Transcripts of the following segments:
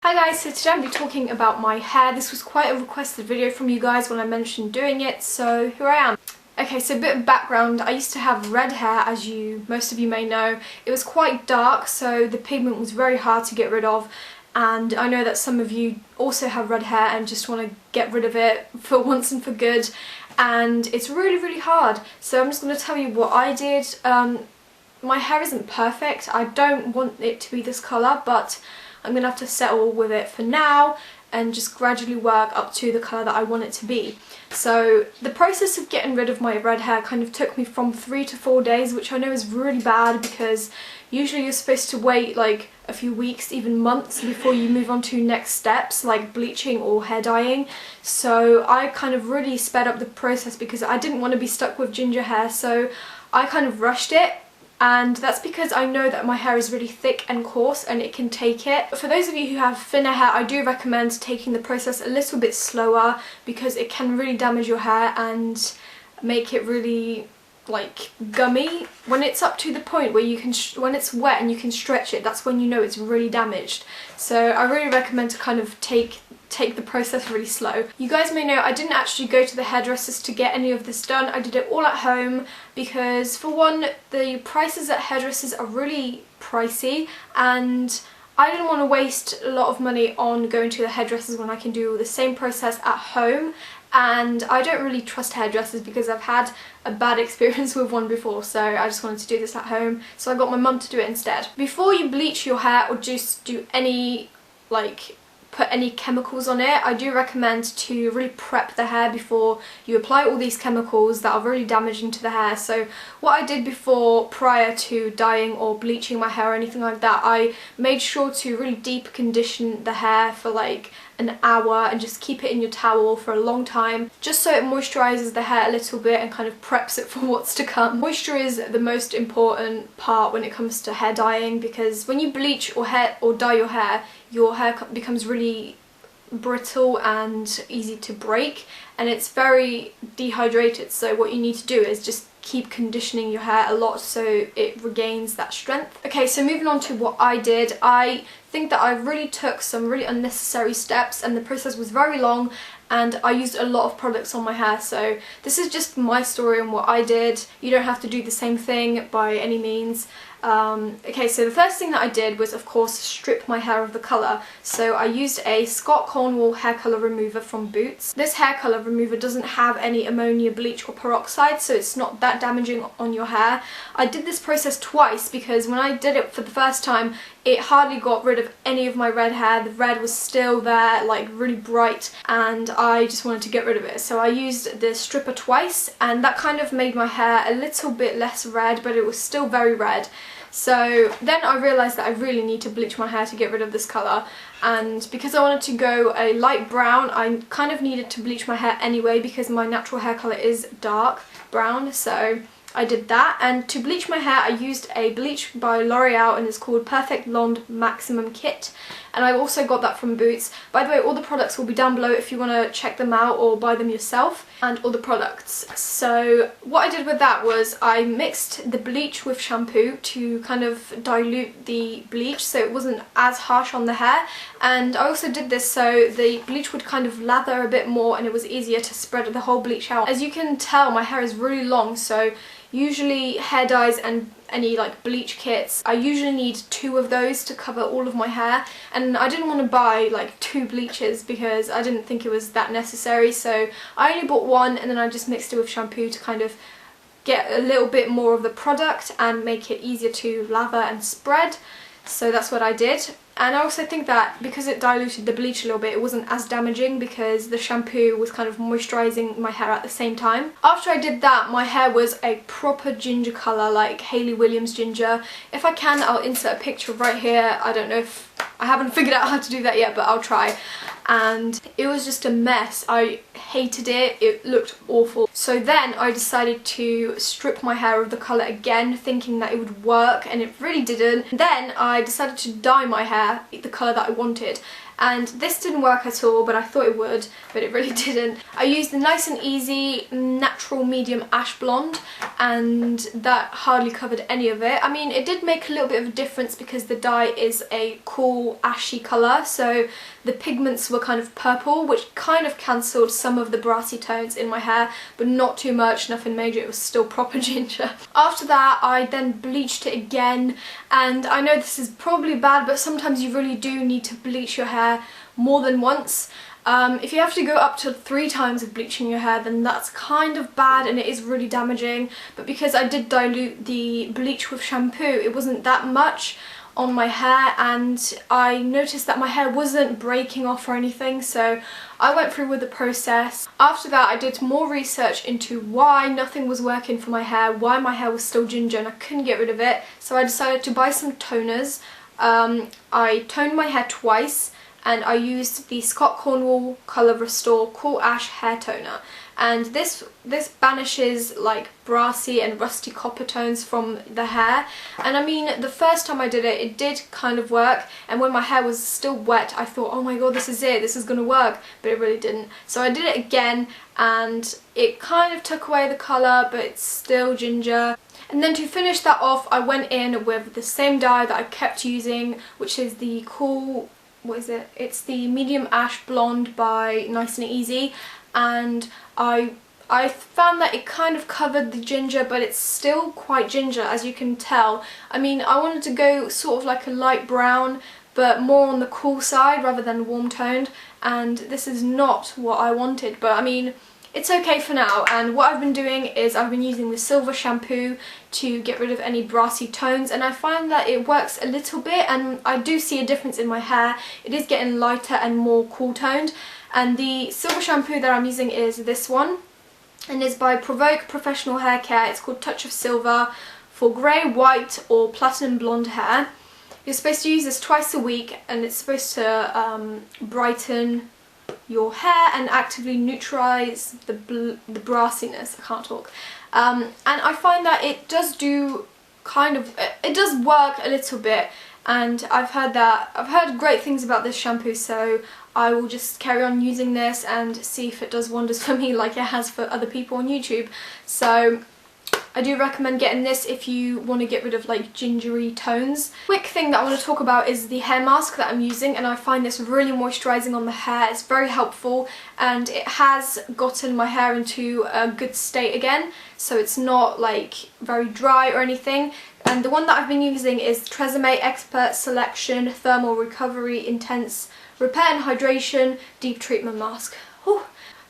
Hi guys, so today I'm going to be talking about my hair. This was quite a requested video from you guys when I mentioned doing it, so here I am. Okay, so a bit of background. I used to have red hair, as most of you may know. It was quite dark, so the pigment was very hard to get rid of, and I know that some of you also have red hair and just want to get rid of it for once and for good, and it's really hard. So I'm just going to tell you what I did. My hair isn't perfect. I don't want it to be this colour, but I'm going to have to settle with it for now and just gradually work up to the colour that I want it to be. So the process of getting rid of my red hair kind of took me from 3 to 4 days, which I know is really bad because usually you're supposed to wait like a few weeks, even months, before you move on to next steps like bleaching or hair dyeing. So I kind of really sped up the process because I didn't want to be stuck with ginger hair, so I kind of rushed it. And that's because I know that my hair is really thick and coarse and it can take it. For those of you who have thinner hair, I do recommend taking the process a little bit slower because it can really damage your hair and make it really like gummy. When it's up to the point where you can, when it's wet and you can stretch it, that's when you know it's really damaged. So I really recommend to kind of take the process really slow. You guys may know I didn't actually go to the hairdressers to get any of this done. I did it all at home because, for one, the prices at hairdressers are really pricey and I didn't want to waste a lot of money on going to the hairdressers when I can do the same process at home. And I don't really trust hairdressers because I've had a bad experience with one before, so I just wanted to do this at home, so I got my mum to do it instead. Before you bleach your hair or just do any put any chemicals on it, I do recommend to really prep the hair before you apply all these chemicals that are really damaging to the hair. So what I did before, prior to dyeing or bleaching my hair or anything like that, I made sure to really deep condition the hair for like an hour and just keep it in your towel for a long time, just so it moisturizes the hair a little bit and kind of preps it for what's to come. Moisture is the most important part when it comes to hair dyeing, because when you bleach or dye your hair becomes really brittle and easy to break, and it's very dehydrated. So what you need to do is just keep conditioning your hair a lot so it regains that strength. Okay, so moving on to what I did, I think that I really took some really unnecessary steps and the process was very long and I used a lot of products on my hair. So this is just my story and what I did. You don't have to do the same thing by any means. Okay, so the first thing that I did was, of course, strip my hair of the colour. So I used a Scott Cornwall hair colour remover from Boots. This hair colour remover doesn't have any ammonia, bleach or peroxide, so it's not that damaging on your hair. I did this process twice because when I did it for the first time, it hardly got rid of any of my red hair. The red was still there, like really bright, and I just wanted to get rid of it. So I used the stripper twice, and that kind of made my hair a little bit less red, but it was still very red. So then I realised that I really need to bleach my hair to get rid of this colour, and because I wanted to go a light brown, I kind of needed to bleach my hair anyway because my natural hair colour is dark brown, so I did that. And to bleach my hair I used a bleach by L'Oreal and it's called Perfect Blonde Maximum Kit, and I also got that from Boots. By the way, all the products will be down below if you want to check them out or buy them yourself, and all the products. So what I did with that was I mixed the bleach with shampoo to kind of dilute the bleach so it wasn't as harsh on the hair, and I also did this so the bleach would kind of lather a bit more and it was easier to spread the whole bleach out. As you can tell, my hair is really long, so usually hair dyes and any like bleach kits, I usually need 2 of those to cover all of my hair, and I didn't want to buy like 2 bleaches because I didn't think it was that necessary, so I only bought 1 and then I just mixed it with shampoo to kind of get a little bit more of the product and make it easier to lather and spread. So that's what I did. And I also think that because it diluted the bleach a little bit, it wasn't as damaging because the shampoo was kind of moisturising my hair at the same time. After I did that, my hair was a proper ginger colour, like Hayley Williams ginger. If I can, I'll insert a picture right here. I don't know if I haven't figured out how to do that yet, but I'll try. And it was just a mess. I hated it. It looked awful. So then I decided to strip my hair of the colour again, thinking that it would work, and it really didn't. Then I decided to dye my hair the colour that I wanted. and this didn't work at all, but I thought it would, but it really didn't. I used the Nice and Easy natural medium ash blonde, and that hardly covered any of it. I mean, it did make a little bit of a difference because the dye is a cool ashy colour, so the pigments were kind of purple, which kind of cancelled some of the brassy tones in my hair, but not too much, nothing major. It was still proper ginger. After that, I then bleached it again, and I know this is probably bad, but sometimes you really do need to bleach your hair more than once. If you have to go up to 3 times of bleaching your hair, then that's kind of bad and it is really damaging. But because I did dilute the bleach with shampoo, it wasn't that much on my hair, and I noticed that my hair wasn't breaking off or anything, so I went through with the process. After that, I did more research into why nothing was working for my hair, why my hair was still ginger and I couldn't get rid of it, so I decided to buy some toners. I toned my hair twice, and I used the Scott Cornwall Colour Restore Cool Ash Hair Toner, and this banishes like brassy and rusty copper tones from the hair. And I mean, the first time I did it, it did kind of work, and when my hair was still wet I thought, oh my god, this is it, this is gonna work, but it really didn't. So I did it again and it kind of took away the colour, but it's still ginger. And then to finish that off, I went in with the same dye that I kept using, which is the cool, what is it? It's the Medium Ash Blonde by Nice and Easy, and I found that it kind of covered the ginger, but it's still quite ginger, as you can tell. I mean, I wanted to go sort of like a light brown, but more on the cool side rather than warm toned, and this is not what I wanted, but I mean, it's okay for now. And what I've been doing is I've been using the silver shampoo to get rid of any brassy tones, and I find that it works a little bit, and I do see a difference in my hair. It is getting lighter and more cool toned, and the silver shampoo that I'm using is this one, and it's by Provoke Professional Hair Care. It's called Touch of Silver for grey, white or platinum blonde hair. You're supposed to use this twice a week, and it's supposed to brighten your hair and actively neutralise the brassiness. I can't talk. And I find that it does do it does work a little bit, and I've heard great things about this shampoo, so I will just carry on using this and see if it does wonders for me like it has for other people on YouTube. So I do recommend getting this if you want to get rid of like gingery tones. Quick thing that I want to talk about is the hair mask that I'm using, and I find this really moisturising on the hair. It's very helpful, and it has gotten my hair into a good state again, so it's not like very dry or anything. And the one that I've been using is Tresemme Expert Selection Thermal Recovery Intense Repair and Hydration Deep Treatment Mask. Whew,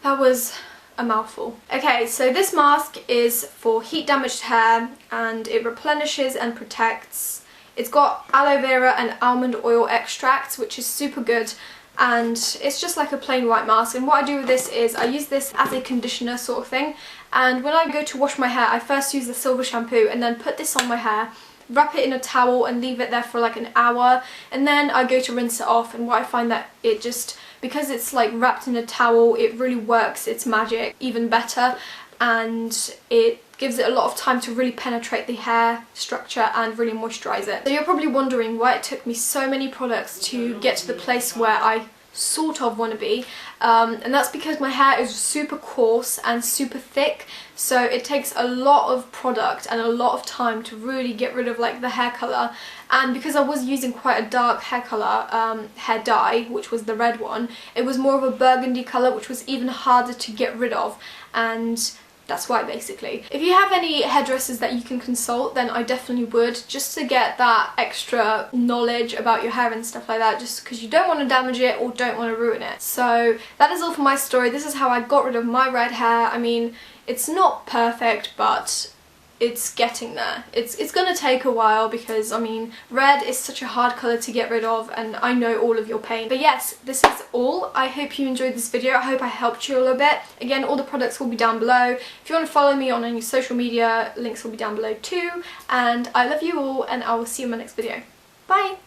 that was a mouthful. Okay, so this mask is for heat damaged hair, and it replenishes and protects. It's got aloe vera and almond oil extracts, which is super good, and it's just like a plain white mask. And what I do with this is I use this as a conditioner sort of thing, and when I go to wash my hair, I first use the silver shampoo and then put this on my hair, wrap it in a towel and leave it there for like an hour, and then I go to rinse it off. And what I find that it just, because it's like wrapped in a towel, it really works its magic even better, and it gives it a lot of time to really penetrate the hair structure and really moisturise it. So you're probably wondering why it took me so many products to get to the place where I sort of want to be, and that's because my hair is super coarse and super thick, so it takes a lot of product and a lot of time to really get rid of like the hair colour. And because I was using quite a dark hair colour, hair dye, which was the red one, it was more of a burgundy colour, which was even harder to get rid of, and that's why basically. If you have any hairdressers that you can consult, then I definitely would, just to get that extra knowledge about your hair and stuff like that, just because you don't want to damage it or don't want to ruin it. So that is all for my story. This is how I got rid of my red hair. I mean, it's not perfect, but it's getting there. It's gonna take a while, because I mean, red is such a hard colour to get rid of, and I know all of your pain. But yes, this is all. I hope you enjoyed this video. I hope I helped you a little bit. Again, all the products will be down below. If you want to follow me on any social media, links will be down below too. And I love you all, and I will see you in my next video. Bye!